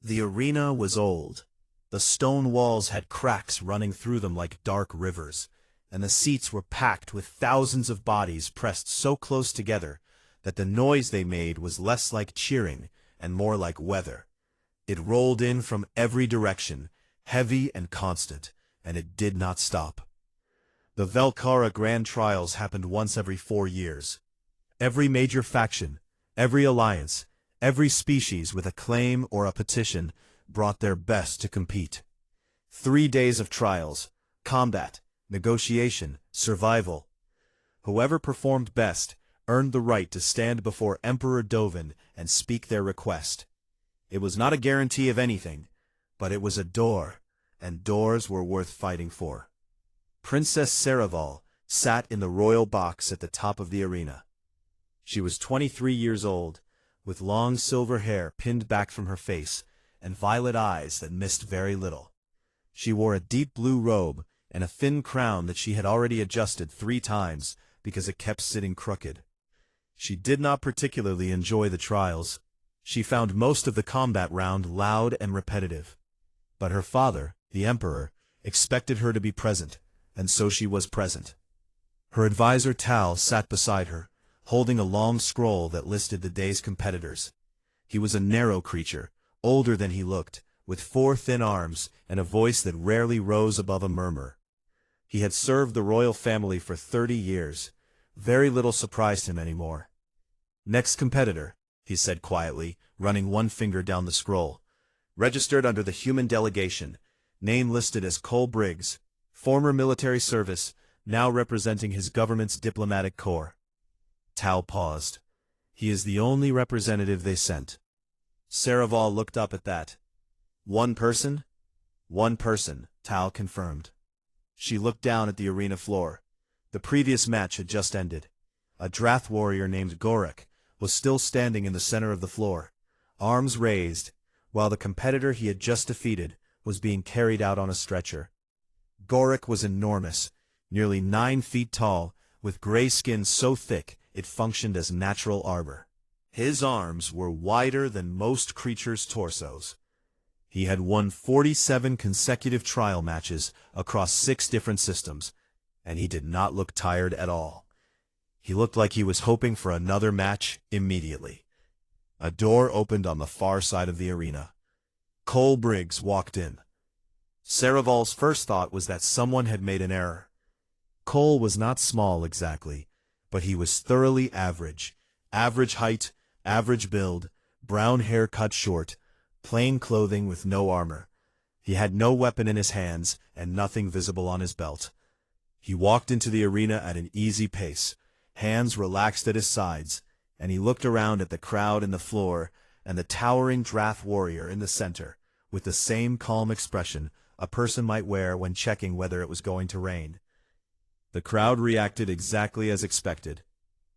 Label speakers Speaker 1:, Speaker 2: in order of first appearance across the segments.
Speaker 1: The arena was old. The stone walls had cracks running through them like dark rivers, and the seats were packed with thousands of bodies pressed so close together that the noise they made was less like cheering and more like weather. It rolled in from every direction, heavy and constant, and it did not stop. The Velkara Grand Trials happened once every 4 years. Every major faction, every alliance, every species with a claim or a petition brought their best to compete. 3 days of trials, combat, negotiation, survival. Whoever performed best earned the right to stand before Emperor Dovin and speak their request. It was not a guarantee of anything, but it was a door, and doors were worth fighting for. Princess Saraval sat in the royal box at the top of the arena. She was 23 years old, with long silver hair pinned back from her face, and violet eyes that missed very little. She wore a deep blue robe and a thin crown that she had already adjusted 3 times because it kept sitting crooked. She did not particularly enjoy the trials. She found most of the combat round loud and repetitive. But her father, the Emperor, expected her to be present, and so she was present. Her advisor Tal sat beside her, holding a long scroll that listed the day's competitors. He was a narrow creature, older than he looked, with 4 thin arms and a voice that rarely rose above a murmur. He had served the royal family for 30 years. Very little surprised him anymore. "Next competitor," he said quietly, running one finger down the scroll. "Registered under the human delegation. Name listed as Cole Briggs. Former military service, now representing his government's diplomatic corps." Tal paused. "He is the only representative they sent." Saraval looked up at that. "One person?" "One person," Tal confirmed. She looked down at the arena floor. The previous match had just ended. A Drath warrior named Gorak was still standing in the center of the floor, arms raised, while the competitor he had just defeated was being carried out on a stretcher. Gorak was enormous, nearly 9 feet tall, with gray skin so thick it functioned as natural armor. His arms were wider than most creatures' torsos. He had won 47 consecutive trial matches across 6 different systems, and he did not look tired at all. He looked like he was hoping for another match immediately. A door opened on the far side of the arena. Cole Briggs walked in. Saraval's first thought was that someone had made an error. Cole was not small exactly, but he was thoroughly average. Average height, average build, brown hair cut short, plain clothing with no armor. He had no weapon in his hands and nothing visible on his belt. He walked into the arena at an easy pace, hands relaxed at his sides, and he looked around at the crowd in the floor and the towering Drath warrior in the center, with the same calm expression a person might wear when checking whether it was going to rain. The crowd reacted exactly as expected.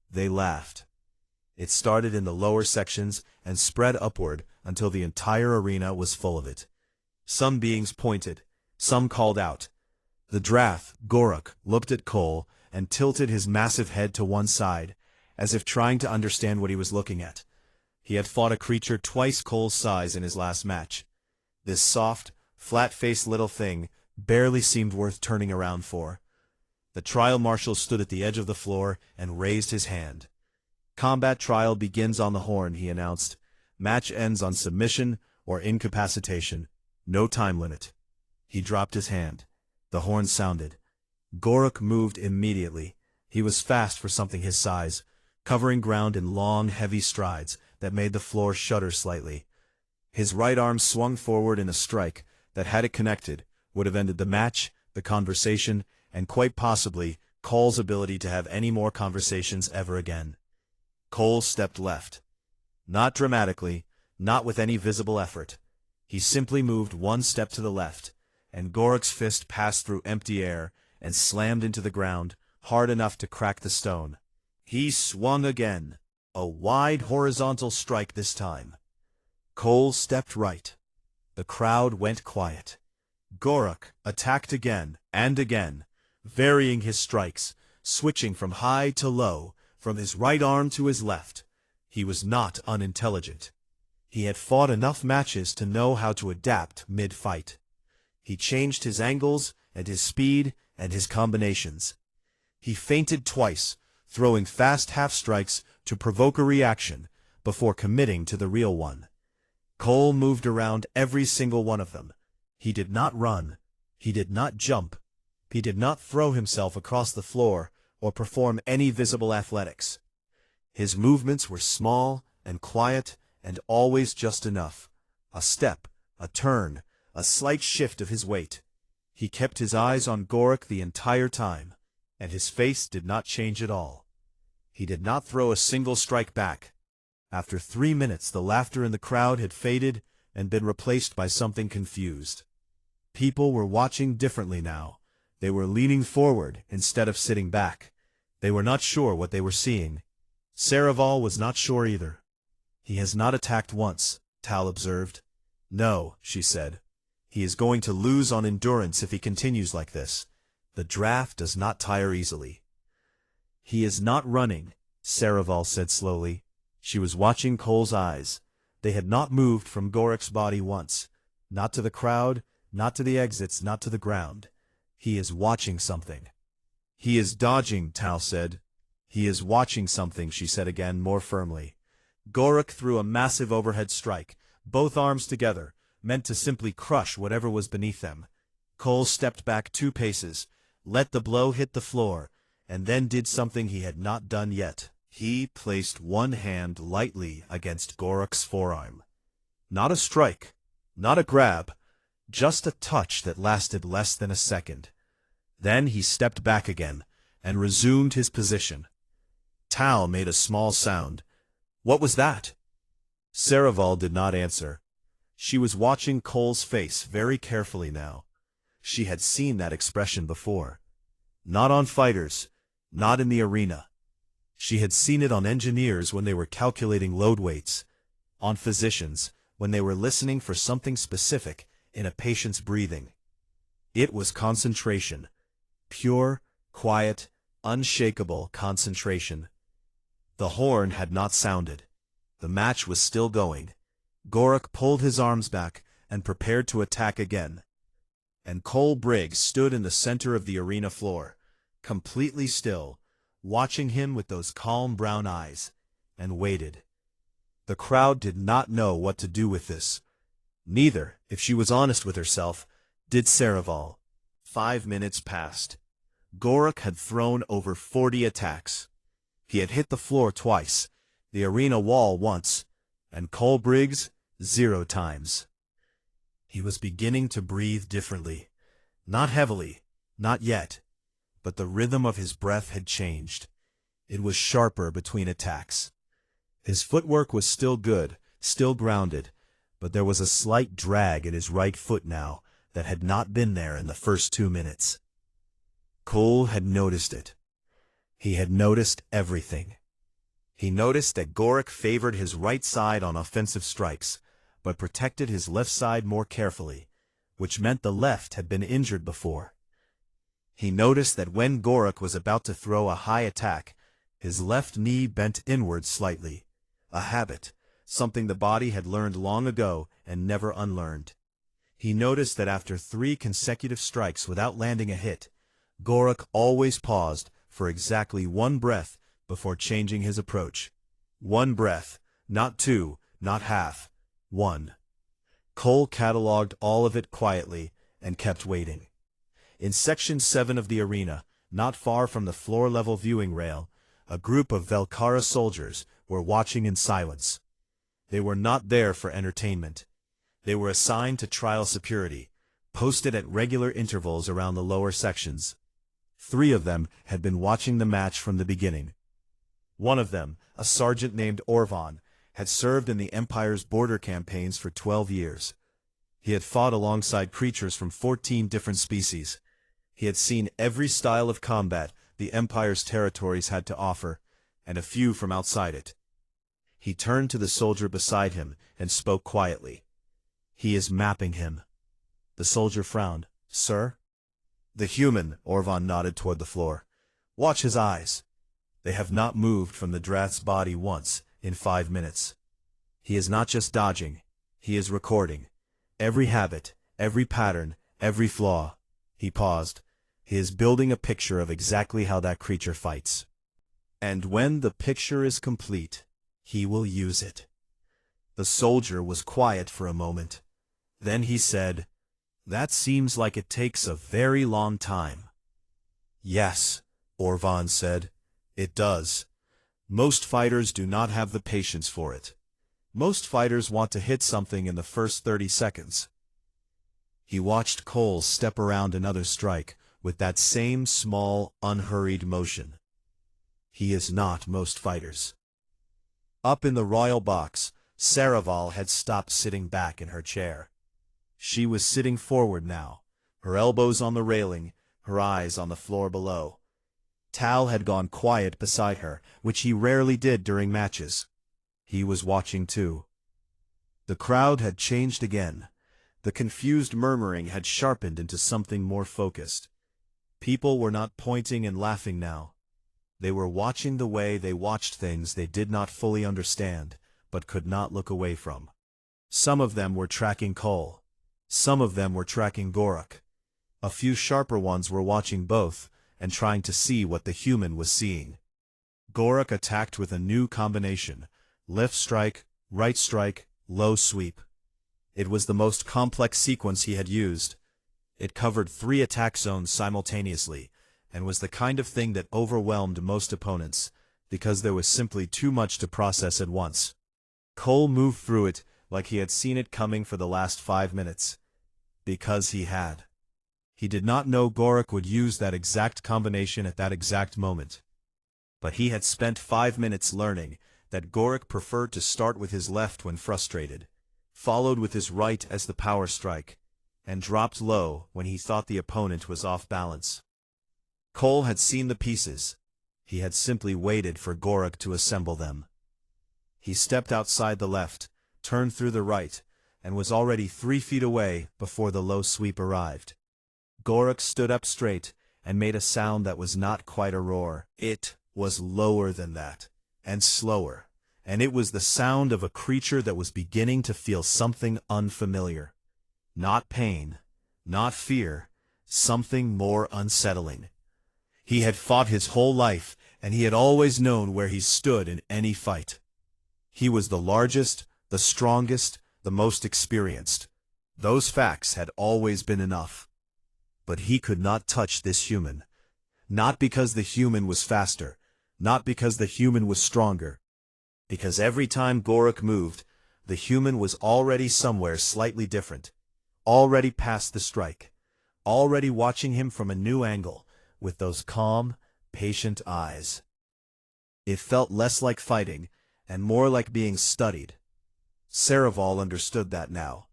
Speaker 1: They laughed. It started in the lower sections and spread upward until the entire arena was full of it. Some beings pointed, some called out. The Drath, Gorak, looked at Cole and tilted his massive head to one side, as if trying to understand what he was looking at. He had fought a creature twice Cole's size in his last match. This soft, flat-faced little thing barely seemed worth turning around for. The trial marshal stood at the edge of the floor and raised his hand. "Combat trial begins on the horn," he announced. "Match ends on submission or incapacitation. No time limit." He dropped his hand. The horn sounded. Gorak moved immediately. He was fast for something his size, covering ground in long, heavy strides that made the floor shudder slightly. His right arm swung forward in a strike that, had it connected, would have ended the match, the conversation, and quite possibly Cole's ability to have any more conversations ever again. Cole stepped left. Not dramatically, not with any visible effort. He simply moved one step to the left, and Gorak's fist passed through empty air and slammed into the ground, hard enough to crack the stone. He swung again, a wide horizontal strike this time. Cole stepped right. The crowd went quiet. Gorak attacked again and again, varying his strikes, switching from high to low, from his right arm to his left. He was not unintelligent. He had fought enough matches to know how to adapt mid-fight. He changed his angles and his speed and his combinations. He feinted twice, throwing fast half-strikes to provoke a reaction before committing to the real one. Cole moved around every single one of them. He did not run. He did not jump. He did not throw himself across the floor or perform any visible athletics. His movements were small and quiet and always just enough. A step, a turn, a slight shift of his weight. He kept his eyes on Gorak the entire time, and his face did not change at all. He did not throw a single strike back. After 3 minutes the laughter in the crowd had faded and been replaced by something confused. People were watching differently now. They were leaning forward instead of sitting back. They were not sure what they were seeing. Saraval was not sure either. "He has not attacked once," Tal observed. "No," she said. "He is going to lose on endurance if he continues like this. The draft does not tire easily." "He is not running," Saraval said slowly. She was watching Cole's eyes. They had not moved from Gorak's body once. Not to the crowd, not to the exits, not to the ground. He is watching something. "He is dodging," Tal said. "He is watching something," she said again, more firmly. Gorak threw a massive overhead strike, both arms together, meant to simply crush whatever was beneath them. Cole stepped back 2 paces, let the blow hit the floor, and then did something he had not done yet. He placed one hand lightly against Gorak's forearm. Not a strike, not a grab, just a touch that lasted less than a second. Then he stepped back again and resumed his position. Tal made a small sound. "What was that?" Saraval did not answer. She was watching Cole's face very carefully now. She had seen that expression before. Not on fighters, not in the arena. She had seen it on engineers when they were calculating load weights, on physicians when they were listening for something specific in a patient's breathing. It was concentration. Pure, quiet, unshakable concentration. The horn had not sounded. The match was still going. Gorak pulled his arms back and prepared to attack again. And Cole Briggs stood in the center of the arena floor, completely still, watching him with those calm brown eyes, and waited. The crowd did not know what to do with this. Neither, if she was honest with herself, did Saraval. 5 minutes passed. Gorak had thrown over 40 attacks. He had hit the floor twice, the arena wall once, and Cole Briggs 0 times. He was beginning to breathe differently. Not heavily, not yet, but the rhythm of his breath had changed. It was sharper between attacks. His footwork was still good, still grounded, but there was a slight drag in his right foot now that had not been there in the first 2 minutes. Cole had noticed it. He had noticed everything. He noticed that Gorak favored his right side on offensive strikes, but protected his left side more carefully, which meant the left had been injured before. He noticed that when Gorak was about to throw a high attack, his left knee bent inward slightly, a habit, something the body had learned long ago and never unlearned. He noticed that after 3 consecutive strikes without landing a hit, Gorak always paused for exactly 1 breath before changing his approach. 1 breath, not 2, not half, 1. Cole cataloged all of it quietly and kept waiting. In Section 7 of the arena, not far from the floor-level viewing rail, a group of Velkara soldiers were watching in silence. They were not there for entertainment. They were assigned to trial security, posted at regular intervals around the lower sections. 3 of them had been watching the match from the beginning. One of them, a sergeant named Orvan, had served in the Empire's border campaigns for 12 years. He had fought alongside creatures from 14 different species. He had seen every style of combat the Empire's territories had to offer, and a few from outside it. He turned to the soldier beside him and spoke quietly. "He is mapping him." The soldier frowned. "Sir?" "The human," Orvan nodded toward the floor. "Watch his eyes. They have not moved from the Drath's body once in 5 minutes." He is not just dodging, he is recording. Every habit, every pattern, every flaw. He paused. He is building a picture of exactly how that creature fights. And when the picture is complete, he will use it. The soldier was quiet for a moment. Then he said, "That seems like it takes a very long time." "Yes," Orvan said, "it does. Most fighters do not have the patience for it. Most fighters want to hit something in the first 30 seconds. He watched Cole step around another strike with that same small, unhurried motion. He is not most fighters. Up in the royal box, Saraval had stopped sitting back in her chair. She was sitting forward now, her elbows on the railing, her eyes on the floor below. Tal had gone quiet beside her, which he rarely did during matches. He was watching too. The crowd had changed again. The confused murmuring had sharpened into something more focused. People were not pointing and laughing now. They were watching the way they watched things they did not fully understand, but could not look away from. Some of them were tracking Cole. Some of them were tracking Gorak. A few sharper ones were watching both, and trying to see what the human was seeing. Gorak attacked with a new combination: left strike, right strike, low sweep. It was the most complex sequence he had used. It covered 3 attack zones simultaneously, and was the kind of thing that overwhelmed most opponents, because there was simply too much to process at once. Cole moved through it like he had seen it coming for the last 5 minutes. Because he had. He did not know Gorak would use that exact combination at that exact moment. But he had spent 5 minutes learning that Gorak preferred to start with his left when frustrated, followed with his right as the power strike, and dropped low when he thought the opponent was off balance. Cole had seen the pieces. He had simply waited for Gorak to assemble them. He stepped outside the left, turned through the right, and was already 3 feet away before the low sweep arrived. Gorak stood up straight and made a sound that was not quite a roar. It was lower than that, and slower, and it was the sound of a creature that was beginning to feel something unfamiliar. Not pain, not fear, something more unsettling. He had fought his whole life, and he had always known where he stood in any fight. He was the largest, the strongest, the most experienced. Those facts had always been enough. But he could not touch this human. Not because the human was faster, not because the human was stronger. Because every time Gorak moved, the human was already somewhere slightly different. Already past the strike. Already watching him from a new angle, with those calm, patient eyes. It felt less like fighting, and more like being studied. Saraval understood that now.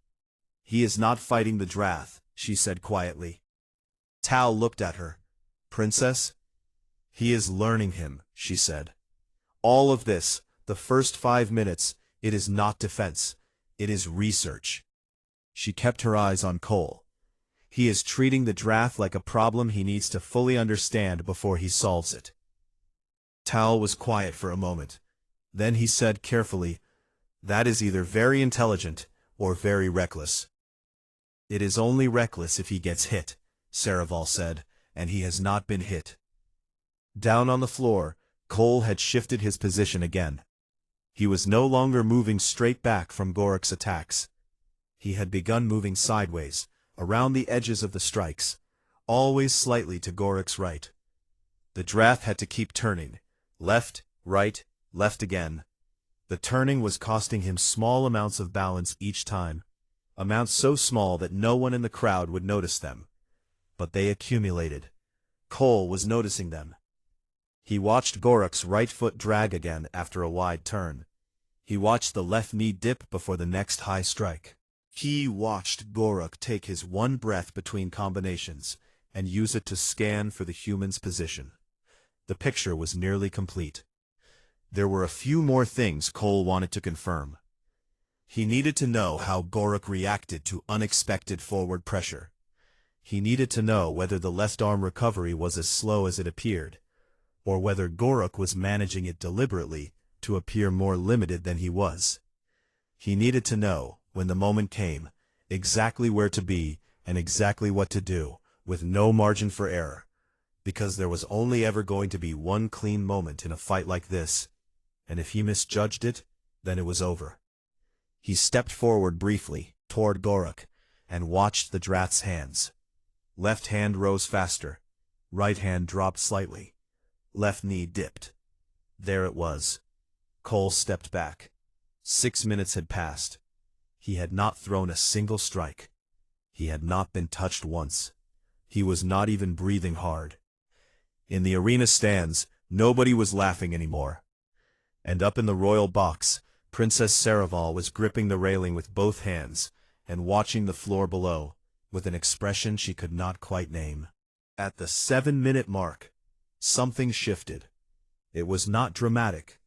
Speaker 1: "He is not fighting the Drath," she said quietly. Tal looked at her. "Princess?" "He is learning him," she said. "All of this, the first 5 minutes, it is not defense. It is research." She kept her eyes on Cole. "He is treating the Drath like a problem he needs to fully understand before he solves it." Tal was quiet for a moment. Then he said carefully, "That is either very intelligent or very reckless." "It is only reckless if he gets hit," Saraval said, "and he has not been hit." Down on the floor, Cole had shifted his position again. He was no longer moving straight back from Gorak's attacks. He had begun moving sideways, around the edges of the strikes, always slightly to Gorak's right. The Drath had to keep turning, left, right, left again. The turning was costing him small amounts of balance each time, amounts so small that no one in the crowd would notice them. But they accumulated. Cole was noticing them. He watched Gorak's right foot drag again after a wide turn. He watched the left knee dip before the next high strike. He watched Gorak take his one breath between combinations and use it to scan for the human's position. The picture was nearly complete. There were a few more things Cole wanted to confirm. He needed to know how Gorak reacted to unexpected forward pressure. He needed to know whether the left arm recovery was as slow as it appeared, or whether Gorak was managing it deliberately to appear more limited than he was. He needed to know, when the moment came, exactly where to be and exactly what to do, with no margin for error, because there was only ever going to be one clean moment in a fight like this, and if he misjudged it, then it was over. He stepped forward briefly, toward Gorok, and watched the Drath's hands. Left hand rose faster. Right hand dropped slightly. Left knee dipped. There it was. Cole stepped back. 6 minutes had passed. He had not thrown a single strike. He had not been touched once. He was not even breathing hard. In the arena stands, nobody was laughing anymore. And up in the royal box, Princess Saraval was gripping the railing with both hands and watching the floor below, with an expression she could not quite name. At the 7-minute mark, something shifted. It was not dramatic.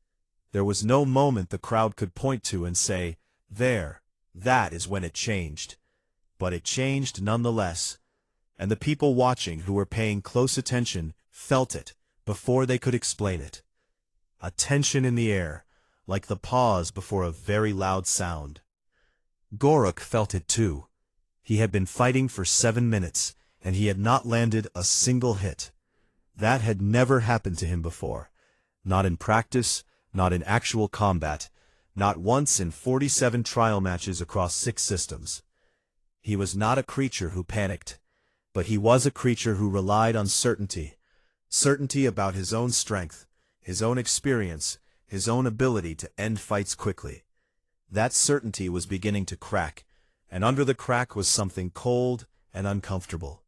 Speaker 1: There was no moment the crowd could point to and say, "There, that is when it changed." But it changed nonetheless, and the people watching who were paying close attention felt it before they could explain it. A tension in the air, like the pause before a very loud sound. Gorok felt it too. He had been fighting for 7 minutes, and he had not landed a single hit. That had never happened to him before. Not in practice, not in actual combat, not once in 47 trial matches across 6 systems. He was not a creature who panicked, but he was a creature who relied on certainty. Certainty about his own strength, his own experience, his own ability to end fights quickly. That certainty was beginning to crack, and under the crack was something cold and uncomfortable.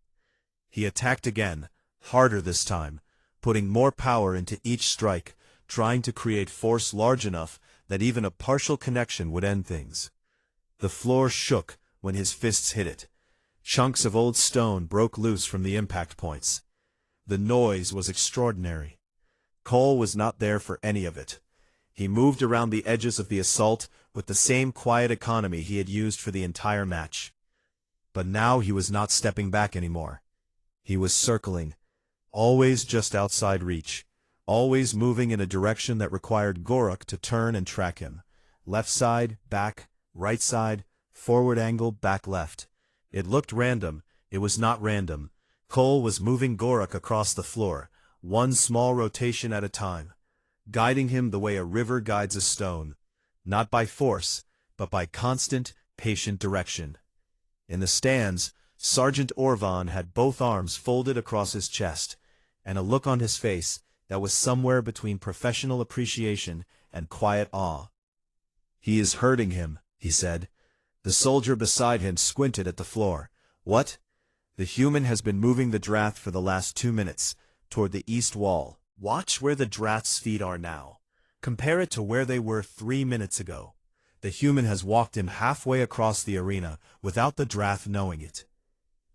Speaker 1: He attacked again, harder this time, putting more power into each strike, trying to create force large enough that even a partial connection would end things. The floor shook when his fists hit it. Chunks of old stone broke loose from the impact points. The noise was extraordinary. Cole was not there for any of it. He moved around the edges of the assault with the same quiet economy he had used for the entire match. But now he was not stepping back anymore. He was circling, always just outside reach, always moving in a direction that required Gorok to turn and track him. Left side, back, right side, forward angle, back left. It looked random. It was not random. Cole was moving Gorok across the floor, one small rotation at a time, guiding him the way a river guides a stone, not by force, but by constant, patient direction. In the stands, Sergeant Orvan had both arms folded across his chest, and a look on his face that was somewhere between professional appreciation and quiet awe. "He is hurting him," he said. The soldier beside him squinted at the floor. "What?" "The human has been moving the Drath for the last 2 minutes, toward the east wall. Watch where the Drath's feet are now. Compare it to where they were 3 minutes ago. The human has walked him halfway across the arena without the Drath knowing it."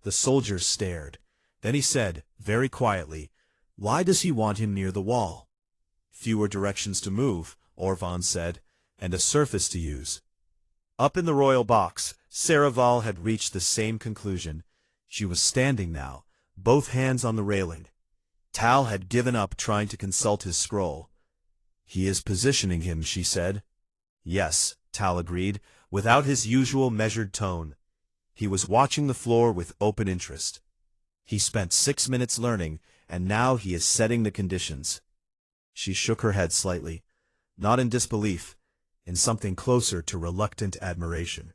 Speaker 1: The soldier stared. Then he said, very quietly, "Why does he want him near the wall?" "Fewer directions to move," Orvan said, "and a surface to use." Up in the royal box, Saraval had reached the same conclusion. She was standing now, both hands on the railing. Tal had given up trying to consult his scroll. "He is positioning him," she said. "Yes," Tal agreed, without his usual measured tone. He was watching the floor with open interest. He spent 6 minutes learning, and now he is setting the conditions. She shook her head slightly, not in disbelief, in something closer to reluctant admiration.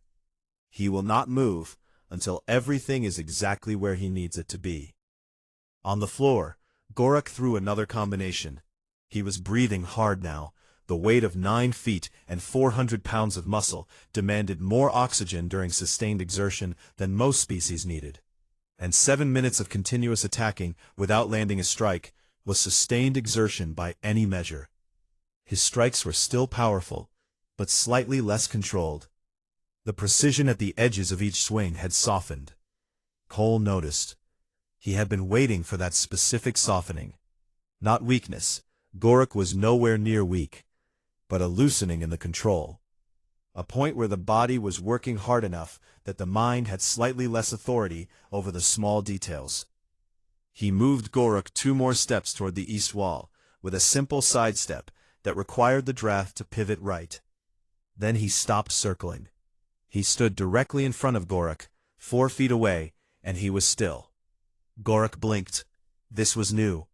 Speaker 1: "He will not move until everything is exactly where he needs it to be." On the floor, Gorok threw another combination. He was breathing hard now. The weight of 9 feet and 400 pounds of muscle demanded more oxygen during sustained exertion than most species needed. And 7 minutes of continuous attacking without landing a strike was sustained exertion by any measure. His strikes were still powerful, but slightly less controlled. The precision at the edges of each swing had softened. Cole noticed. He had been waiting for that specific softening. Not weakness. Gorok was nowhere near weak, but a loosening in the control. A point where the body was working hard enough that the mind had slightly less authority over the small details. He moved Gorok 2 more steps toward the east wall, with a simple sidestep that required the Drath to pivot right. Then he stopped circling. He stood directly in front of Gorak, 4 feet away, and he was still. Gorak blinked. This was new.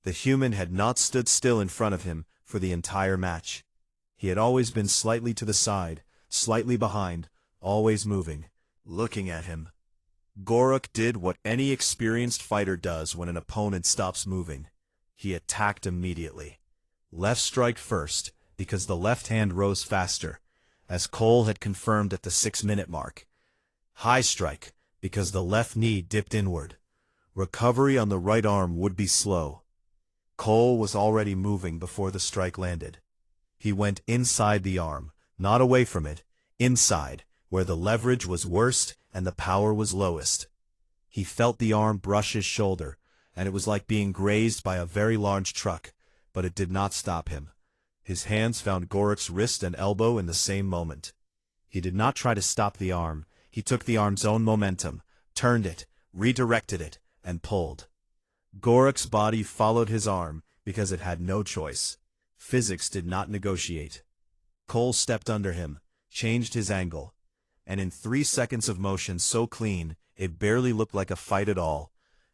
Speaker 1: The human had not stood still in front of him for the entire match. He had always been slightly to the side, slightly behind, always moving, looking at him. Gorak did what any experienced fighter does when an opponent stops moving. He attacked immediately. Left strike first, because the left hand rose faster, as Cole had confirmed at the 6-minute mark. High strike, because the left knee dipped inward. Recovery on the right arm would be slow. Cole was already moving before the strike landed. He went inside the arm, not away from it, inside, where the leverage was worst and the power was lowest. He felt the arm brush his shoulder, and it was like being grazed by a very large truck, but it did not stop him. His hands found Gorak's wrist and elbow in the same moment. He did not try to stop the arm. He took the arm's own momentum, turned it, redirected it, and pulled. Gorak's body followed his arm because it had no choice. Physics did not negotiate. Cole stepped under him, changed his angle, and in 3 seconds of motion so clean, it barely looked like a fight at all.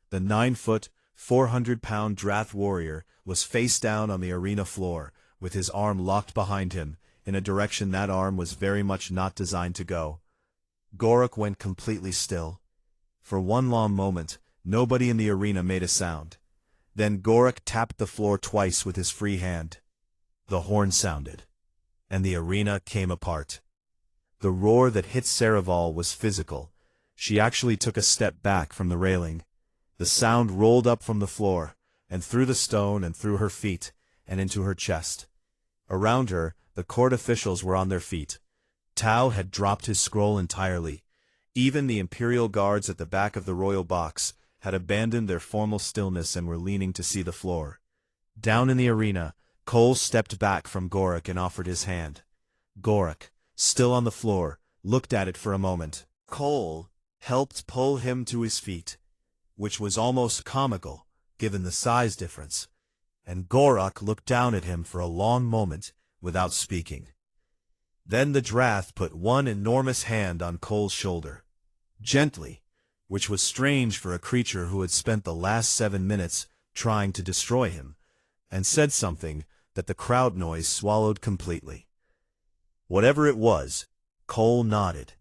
Speaker 1: The 9-foot, 400-pound Drath warrior was face down on the arena floor, with his arm locked behind him, in a direction that arm was very much not designed to go. Gorak went completely still. For one long moment, nobody in the arena made a sound. Then Gorak tapped the floor twice with his free hand. The horn sounded, and the arena came apart. The roar that hit Saraval was physical. She actually took a step back from the railing. The sound rolled up from the floor, and through the stone and through her feet, and into her chest. Around her, the court officials were on their feet. Tao had dropped his scroll entirely. Even the Imperial guards at the back of the royal box had abandoned their formal stillness and were leaning to see the floor. Down in the arena, Cole stepped back from Gorak and offered his hand. Gorak, still on the floor, looked at it for a moment. Cole helped pull him to his feet, which was almost comical, given the size difference, and Gorak looked down at him for a long moment without speaking. Then the Drath put one enormous hand on Cole's shoulder, gently, which was strange for a creature who had spent the last 7 minutes trying to destroy him, and said something that the crowd noise swallowed completely. Whatever it was, Cole nodded.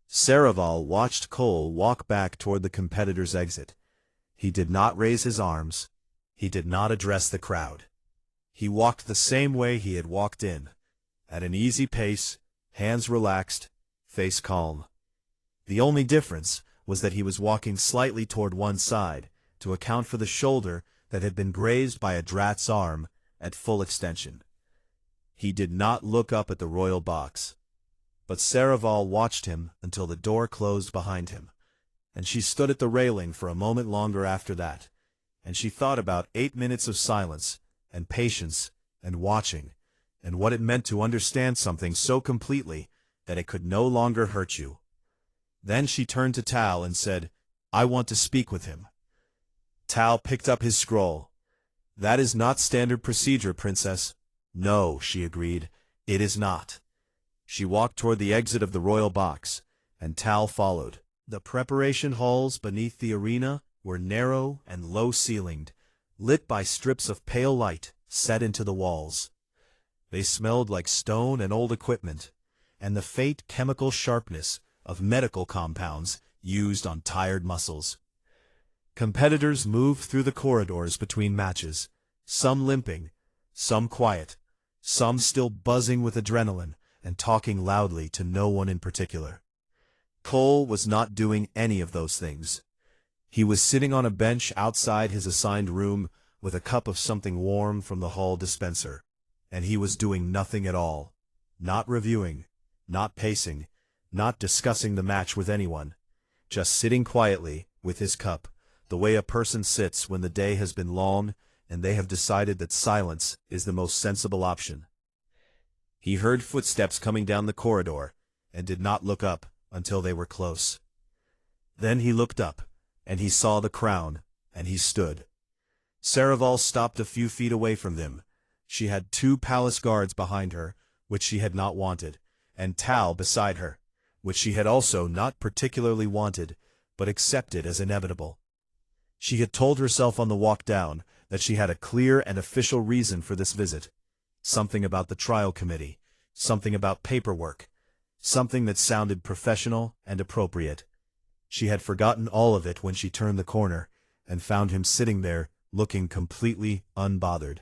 Speaker 1: Saraval watched Cole walk back toward the competitor's exit. He did not raise his arms. He did not address the crowd. He walked the same way he had walked in, at an easy pace, hands relaxed, face calm. The only difference was that he was walking slightly toward one side, to account for the shoulder that had been grazed by a Drath's arm at full extension. He did not look up at the royal box. But Saraval watched him until the door closed behind him, and she stood at the railing for a moment longer after that, and she thought about 8 minutes of silence, and patience, and watching, and what it meant to understand something so completely that it could no longer hurt you. Then she turned to Tal and said, "I want to speak with him." Tal picked up his scroll. "That is not standard procedure, Princess." "No," she agreed, "it is not." She walked toward the exit of the royal box, and Tal followed. The preparation halls beneath the arena were narrow and low-ceilinged, lit by strips of pale light set into the walls. They smelled like stone and old equipment, and the faint chemical sharpness of medical compounds used on tired muscles. Competitors moved through the corridors between matches, some limping, some quiet, some still buzzing with adrenaline and talking loudly to no one in particular. Cole was not doing any of those things. He was sitting on a bench outside his assigned room with a cup of something warm from the hall dispenser, and he was doing nothing at all, not reviewing, not pacing, not discussing the match with anyone, just sitting quietly with his cup, the way a person sits when the day has been long and they have decided that silence is the most sensible option. He heard footsteps coming down the corridor, and did not look up until they were close. Then he looked up, and he saw the crown, and he stood. Saraval stopped a few feet away from them. She had 2 palace guards behind her, which she had not wanted, and Tal beside her, which she had also not particularly wanted, but accepted as inevitable. She had told herself on the walk down that she had a clear and official reason for this visit. Something about the trial committee, something about paperwork, something that sounded professional and appropriate. She had forgotten all of it when she turned the corner and found him sitting there, looking completely unbothered.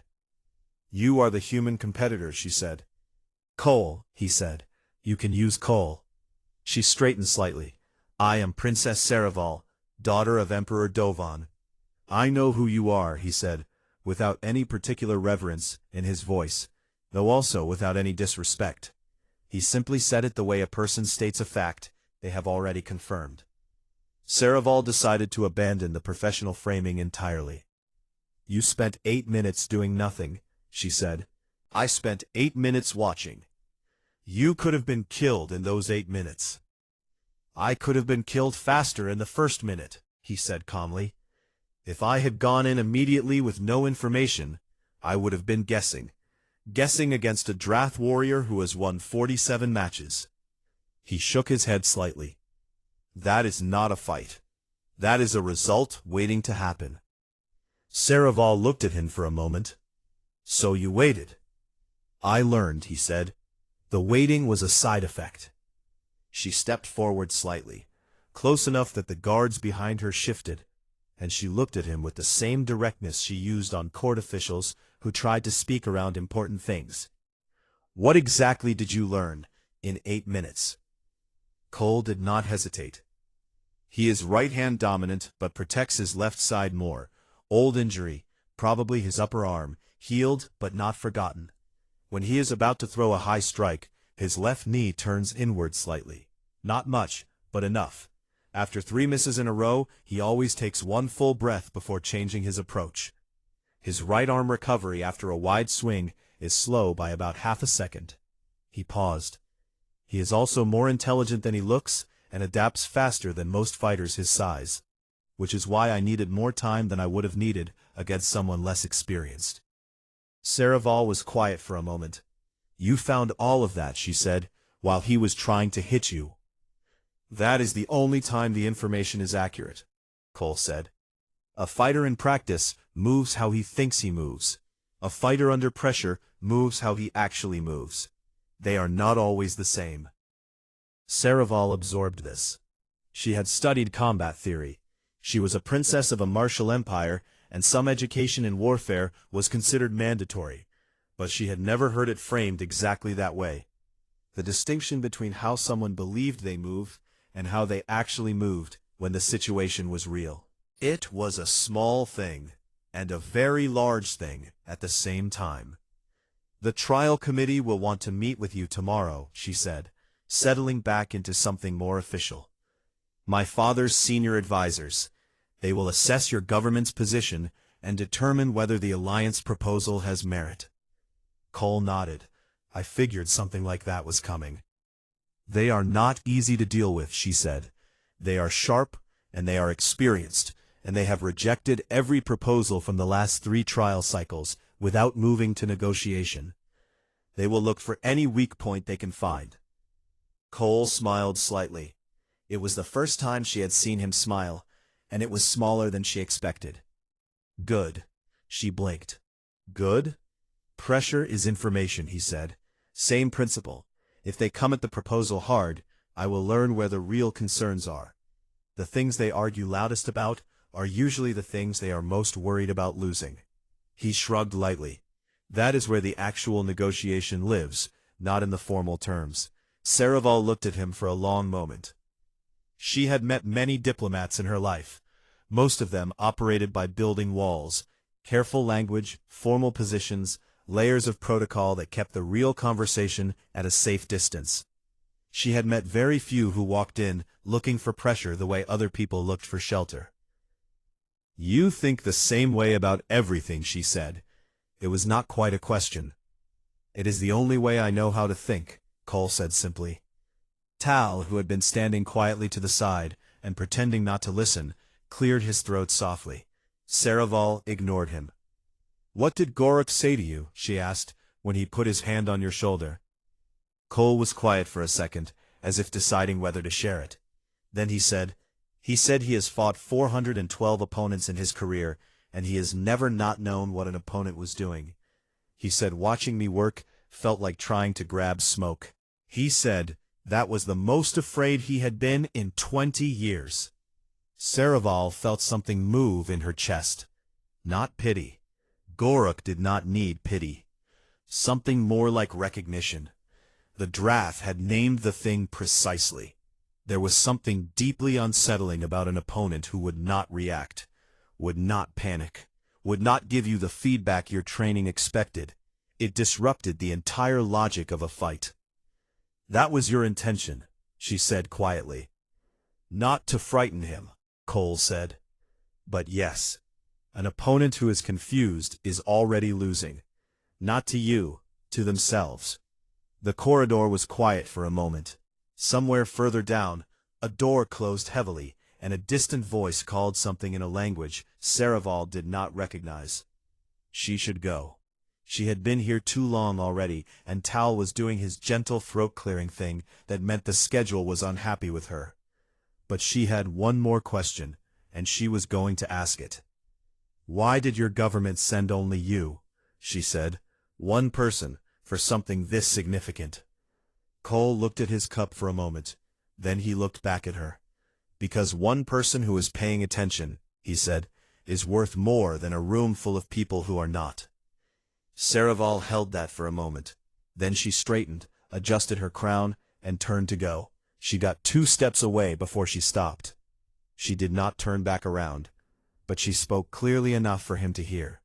Speaker 1: "You are the human competitor," she said. "Cole," he said. "You can use Cole." She straightened slightly. "I am Princess Saraval, daughter of Emperor Dovan." "I know who you are," he said, without any particular reverence in his voice, though also without any disrespect. He simply said it the way a person states a fact they have already confirmed. Saraval decided to abandon the professional framing entirely. "You spent 8 minutes doing nothing," she said. "I spent 8 minutes watching. You could have been killed in those 8 minutes." "I could have been killed faster in the first minute," he said calmly. "If I had gone in immediately with no information, I would have been guessing against a Drath warrior who has won 47 matches. He shook his head slightly. "That is not a fight. That is a result waiting to happen." Saraval looked at him for a moment. "So you waited." "I learned," he said. "The waiting was a side effect." She stepped forward slightly, close enough that the guards behind her shifted, and she looked at him with the same directness she used on court officials who tried to speak around important things. "What exactly did you learn in 8 minutes?" Cole did not hesitate. "He is right-hand dominant but protects his left side more. Old injury, probably his upper arm, healed but not forgotten. When he is about to throw a high strike, his left knee turns inward slightly. Not much, but enough. After 3 misses in a row, he always takes 1 full breath before changing his approach. His right arm recovery after a wide swing is slow by about half a second." He paused. "He is also more intelligent than he looks and adapts faster than most fighters his size, which is why I needed more time than I would have needed against someone less experienced." Saraval was quiet for a moment. "You found all of that," she said, "while he was trying to hit you." "That is the only time the information is accurate," Cole said. "A fighter in practice moves how he thinks he moves. A fighter under pressure moves how he actually moves. They are not always the same." Saraval absorbed this. She had studied combat theory. She was a princess of a martial empire, and some education in warfare was considered mandatory, but she had never heard it framed exactly that way. The distinction between how someone believed they moved and how they actually moved when the situation was real. It was a small thing, and a very large thing at the same time. "The trial committee will want to meet with you tomorrow," she said, settling back into something more official. "My father's senior advisors. They will assess your government's position and determine whether the alliance proposal has merit." Cole nodded. "I figured something like that was coming." "They are not easy to deal with," she said. "They are sharp, and they are experienced, and they have rejected every proposal from the last 3 trial cycles without moving to negotiation. They will look for any weak point they can find." Cole smiled slightly. It was the first time she had seen him smile, and it was smaller than she expected. "Good." She blinked. "Good? Pressure is information," he said. "Same principle. If they come at the proposal hard, I will learn where the real concerns are. The things they argue loudest about are usually the things they are most worried about losing." He shrugged lightly. "That is where the actual negotiation lives, not in the formal terms." Saraval looked at him for a long moment. She had met many diplomats in her life. Most of them operated by building walls, careful language, formal positions, layers of protocol that kept the real conversation at a safe distance. She had met very few who walked in looking for pressure the way other people looked for shelter. "You think the same way about everything," she said. It was not quite a question. "It is the only way I know how to think," Cole said simply. Tal, who had been standing quietly to the side and pretending not to listen, cleared his throat softly. Saraval ignored him. "What did Gorok say to you?" she asked, when he put his hand on your shoulder. Cole was quiet for a second, as if deciding whether to share it. Then he said he has fought 412 opponents in his career, and he has never not known what an opponent was doing. He said watching me work felt like trying to grab smoke. He said that was the most afraid he had been in 20 years. Saraval felt something move in her chest. Not pity. Goruk did not need pity. Something more like recognition. The Drath had named the thing precisely. There was something deeply unsettling about an opponent who would not react, would not panic, would not give you the feedback your training expected. It disrupted the entire logic of a fight. That was your intention, she said quietly. Not to frighten him, Cole said. But yes, an opponent who is confused is already losing. Not to you, to themselves. The corridor was quiet for a moment. Somewhere further down, a door closed heavily, and a distant voice called something in a language Saraval did not recognize. She should go. She had been here too long already, and Tal was doing his gentle throat-clearing thing that meant the schedule was unhappy with her. But she had one more question, and she was going to ask it. Why did your government send only you, she said, one person, for something this significant? Cole looked at his cup for a moment. Then he looked back at her. Because one person who is paying attention, he said, is worth more than a room full of people who are not. Saraval held that for a moment. Then she straightened, adjusted her crown, and turned to go. She got 2 steps away before she stopped. She did not turn back around, but she spoke clearly enough for him to hear.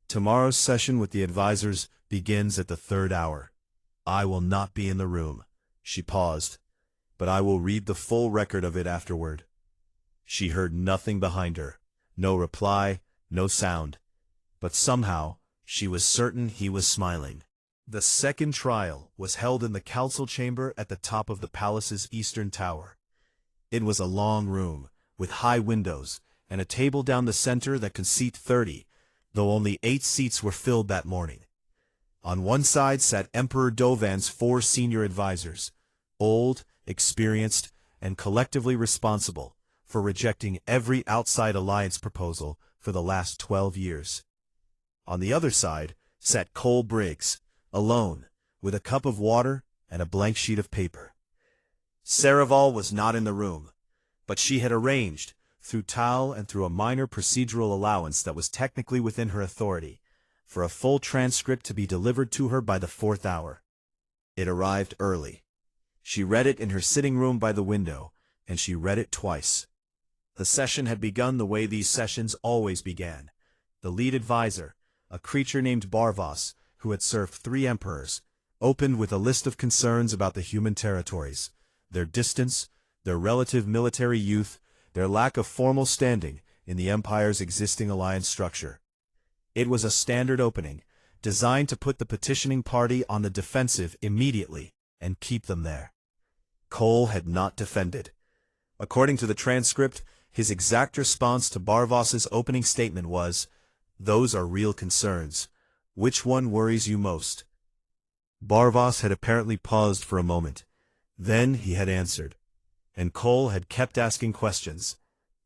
Speaker 1: Tomorrow's session with the advisors begins at the 3rd hour. I will not be in the room. She paused, but I will read the full record of it afterward. She heard nothing behind her, no reply, no sound, but somehow she was certain he was smiling. The second trial was held in the council chamber at the top of the palace's eastern tower. It was a long room, with high windows, and a table down the center that could seat 30, though only 8 seats were filled that morning. On one side sat Emperor Dovan's 4 senior advisors, old, experienced, and collectively responsible for rejecting every outside alliance proposal for the last 12 years. On the other side sat Cole Briggs, alone, with a cup of water and a blank sheet of paper. Saraval was not in the room, but she had arranged, through Tal and through a minor procedural allowance that was technically within her authority, for a full transcript to be delivered to her by the 4th hour. It arrived early. She read it in her sitting room by the window, and she read it twice. The session had begun the way these sessions always began. The lead advisor, a creature named Barvas, who had served 3 emperors, opened with a list of concerns about the human territories, their distance, their relative military youth, their lack of formal standing in the empire's existing alliance structure. It was a standard opening, designed to put the petitioning party on the defensive immediately and keep them there. Cole had not defended. According to the transcript, his exact response to Barvas's opening statement was, "Those are real concerns. Which one worries you most?" Barvas had apparently paused for a moment. Then he had answered. And Cole had kept asking questions.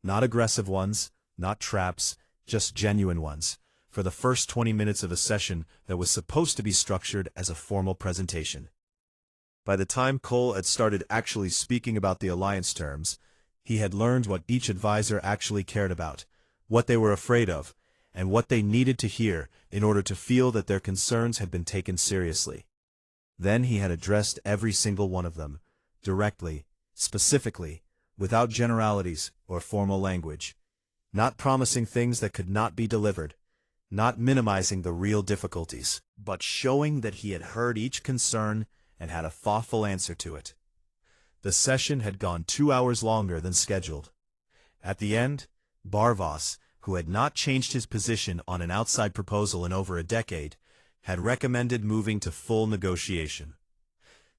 Speaker 1: Not aggressive ones, not traps, just genuine ones, for the first 20 minutes of a session that was supposed to be structured as a formal presentation. By the time Cole had started actually speaking about the alliance terms, he had learned what each advisor actually cared about, what they were afraid of, and what they needed to hear in order to feel that their concerns had been taken seriously. Then he had addressed every single one of them, directly, specifically, without generalities or formal language, not promising things that could not be delivered, not minimizing the real difficulties, but showing that he had heard each concern and had a thoughtful answer to it. The session had gone 2 hours longer than scheduled. At the end, Barvas, who had not changed his position on an outside proposal in over a decade, had recommended moving to full negotiation.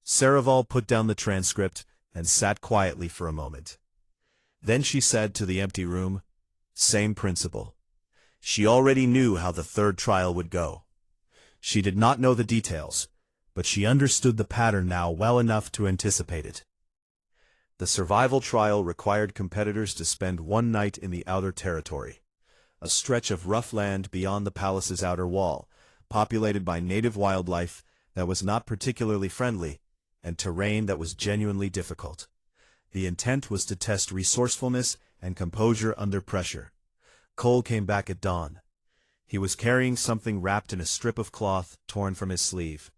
Speaker 1: Saraval put down the transcript and sat quietly for a moment. Then she said to the empty room, "Same principle." She already knew how the 3rd trial would go. She did not know the details, but she understood the pattern now well enough to anticipate it. The survival trial required competitors to spend one night in the outer territory, a stretch of rough land beyond the palace's outer wall, populated by native wildlife that was not particularly friendly, and terrain that was genuinely difficult. The intent was to test resourcefulness and composure under pressure. Cole came back at dawn. He was carrying something wrapped in a strip of cloth torn from his sleeve.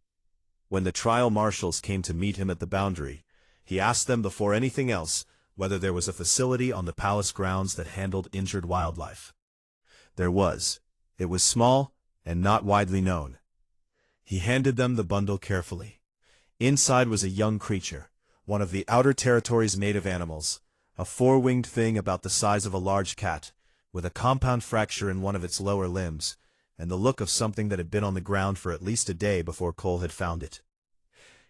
Speaker 1: When the trial marshals came to meet him at the boundary, he asked them before anything else whether there was a facility on the palace grounds that handled injured wildlife. There was. It was small and not widely known. He handed them the bundle carefully. Inside was a young creature, one of the outer territory's native animals, a four-winged thing about the size of a large cat, with a compound fracture in one of its lower limbs, and the look of something that had been on the ground for at least a day before Cole had found it.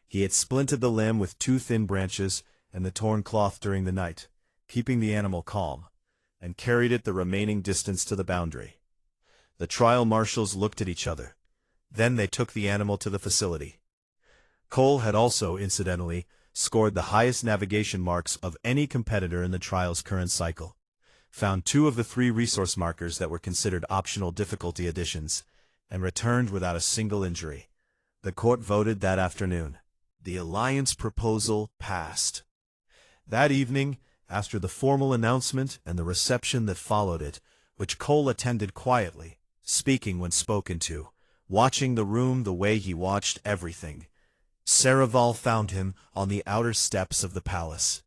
Speaker 1: He had splinted the limb with two thin branches and the torn cloth during the night, keeping the animal calm, and carried it the remaining distance to the boundary. The trial marshals looked at each other. Then they took the animal to the facility. Cole had also, incidentally, scored the highest navigation marks of any competitor in the trial's current cycle, found 2 of the 3 resource markers that were considered optional difficulty additions, and returned without a single injury. The court voted that afternoon. The alliance proposal passed. That evening, after the formal announcement and the reception that followed it, which Cole attended quietly, speaking when spoken to, watching the room the way he watched everything, Saraval found him on the outer steps of the palace.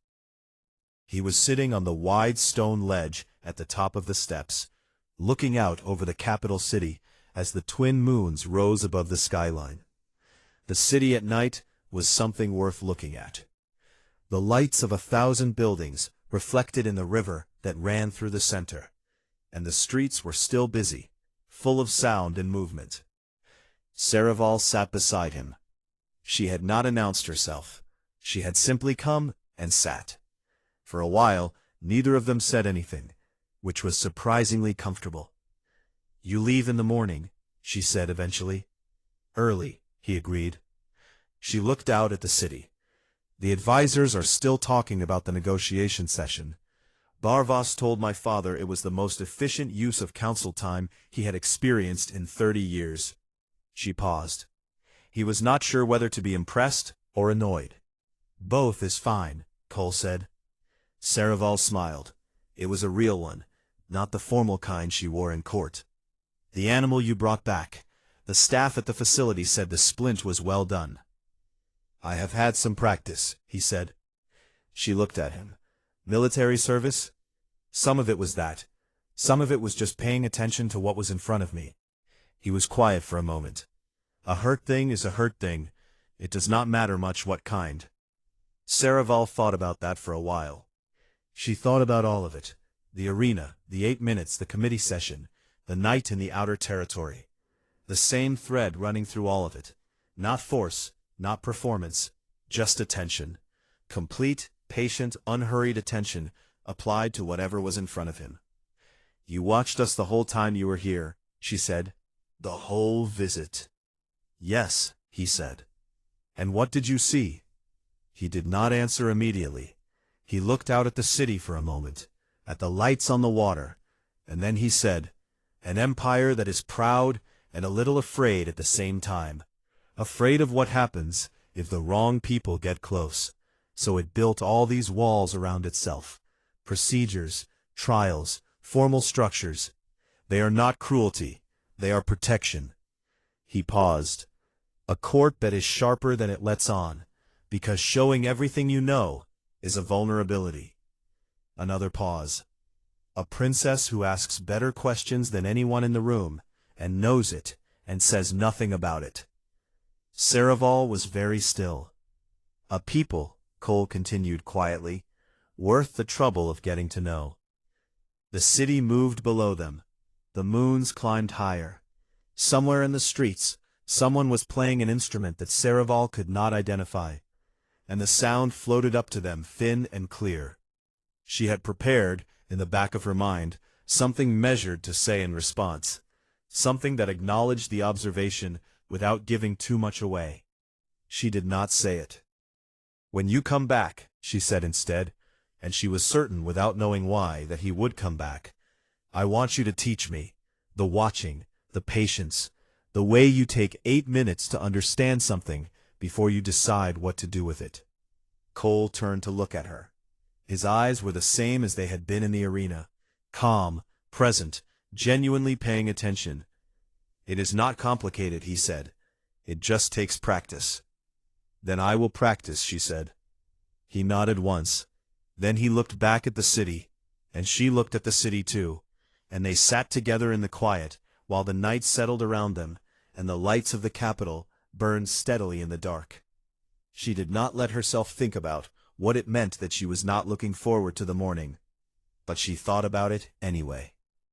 Speaker 1: He was sitting on the wide stone ledge at the top of the steps, looking out over the capital city as the twin moons rose above the skyline. The city at night was something worth looking at. The lights of 1,000 buildings reflected in the river that ran through the center, and the streets were still busy, full of sound and movement. Saraval sat beside him. She had not announced herself. She had simply come and sat. For a while, neither of them said anything, which was surprisingly comfortable. "You leave in the morning," she said eventually. "Early," he agreed. She looked out at the city. "The advisors are still talking about the negotiation session. Barvas told my father it was the most efficient use of council time he had experienced in 30 years. She paused. He was not sure whether to be impressed or annoyed. "Both is fine," Cole said. Saraval smiled. It was a real one, not the formal kind she wore in court. "The animal you brought back. The staff at the facility said the splint was well done." "I have had some practice," he said. She looked at him. "Military service?" "Some of it was that. Some of it was just paying attention to what was in front of me." He was quiet for a moment. "A hurt thing is a hurt thing. It does not matter much what kind." Saraval thought about that for a while. She thought about all of it. The arena, the 8 minutes, the committee session, the night in the outer territory. The same thread running through all of it. Not force, not performance, just attention. Complete, patient, unhurried attention applied to whatever was in front of him. "You watched us the whole time you were here," she said. "The whole visit." "Yes," he said. "And what did you see?" He did not answer immediately. He looked out at the city for a moment, at the lights on the water, and then he said, "An empire that is proud and a little afraid at the same time. Afraid of what happens if the wrong people get close. So it built all these walls around itself. Procedures, trials, formal structures. They are not cruelty. They are protection." He paused. "A court that is sharper than it lets on, because showing everything you know is a vulnerability." Another pause. "A princess who asks better questions than anyone in the room, and knows it, and says nothing about it." Saraval was very still. "A people," Cole continued quietly, "worth the trouble of getting to know." The city moved below them. The moons climbed higher. Somewhere in the streets, someone was playing an instrument that Saraval could not identify, and the sound floated up to them thin and clear. She had prepared, in the back of her mind, something measured to say in response, something that acknowledged the observation without giving too much away. she did not say it. "When you come back," she said instead, and she was certain without knowing why that he would come back, "I want you to teach me the watching, the patience, the way you take 8 minutes to understand something before you decide what to do with it." Cole turned to look at her. His eyes were the same as they had been in the arena, calm, present, genuinely paying attention. "It is not complicated," he said. "It just takes practice." "Then I will practice," she said. He nodded once. Then he looked back at the city, and she looked at the city too, and they sat together in the quiet while the night settled around them, and the lights of the capital burned steadily in the dark. She did not let herself think about what it meant that she was not looking forward to the morning, but she thought about it anyway.